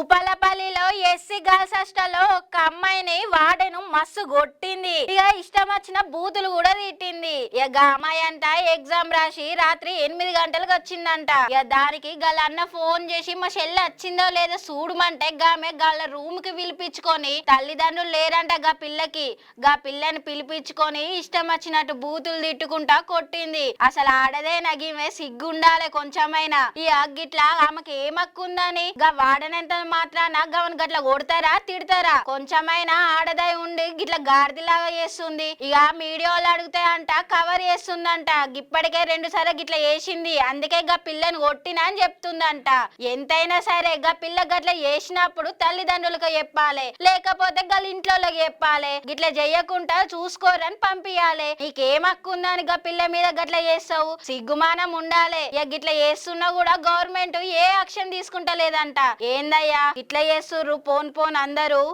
భూపాలపల్లిలో SC girls హాస్టల్లో ఒక అమ్మాయిని వాడెను మస్తు కొట్టింది. ఇక ఇష్టం వచ్చిన బూతులు కూడా తిట్టింది. ఇక అమ్మాయి అంట ఎగ్జామ్ రాసి రాత్రి 8 గంటలకు వచ్చిందంట. ఇక దానికి గల అన్న ఫోన్ చేసి మా చెల్లి వచ్చిందో లేదో చూడమంటే గామె గల రూమ్ కి పిలిపించుకొని తల్లిదండ్రులు లేరంట గా పిల్లకి. గా పిల్లని పిలిపించుకొని ఇష్టం వచ్చినట్టు బూతులు తిట్టుకుంటా కొట్టింది. అసలు ఆడదే నగిమే సిగ్గుండాలే కొంచెమైనా. ఈ అగ్గిట్లా ఆమెకి ఏమక్కుందని గా వాడనంత మాత్రాన గవన్ గట్ల కొడతారా తిడతారా? కొంచెమైనా ఆడదై ఉండి గిట్ల గాడిదలాగా చేస్తుంది. ఇక మీడియాలో అడిగితే అంట కవర్ చేస్తుందంట. ఇప్పటికే 2 సార్లు గిట్ల చేసింది, అందుకే గా పిల్లని కొట్టినా అని చెప్తుందంట. ఎంతైనా సరే గా పిల్ల గట్ల చేసినప్పుడు తల్లిదండ్రులకు చెప్పాలి, లేకపోతే గల ఇంట్లో చెప్పాలి. గిట్ల చెయ్యకుండా చూసుకోరని పంపియాలి. నీకేమక్కుందని గా పిల్ల మీద గట్ల చేస్తావు? సిగ్గుమానం ఉండాలి. ఇక గిట్ల చేస్తున్నా కూడా గవర్నమెంట్ ఏ యాక్షన్ తీసుకుంటలేదంట. ఏందయ్యా ఇట్లా చేస్తుర్రు పోన్ అందరూ?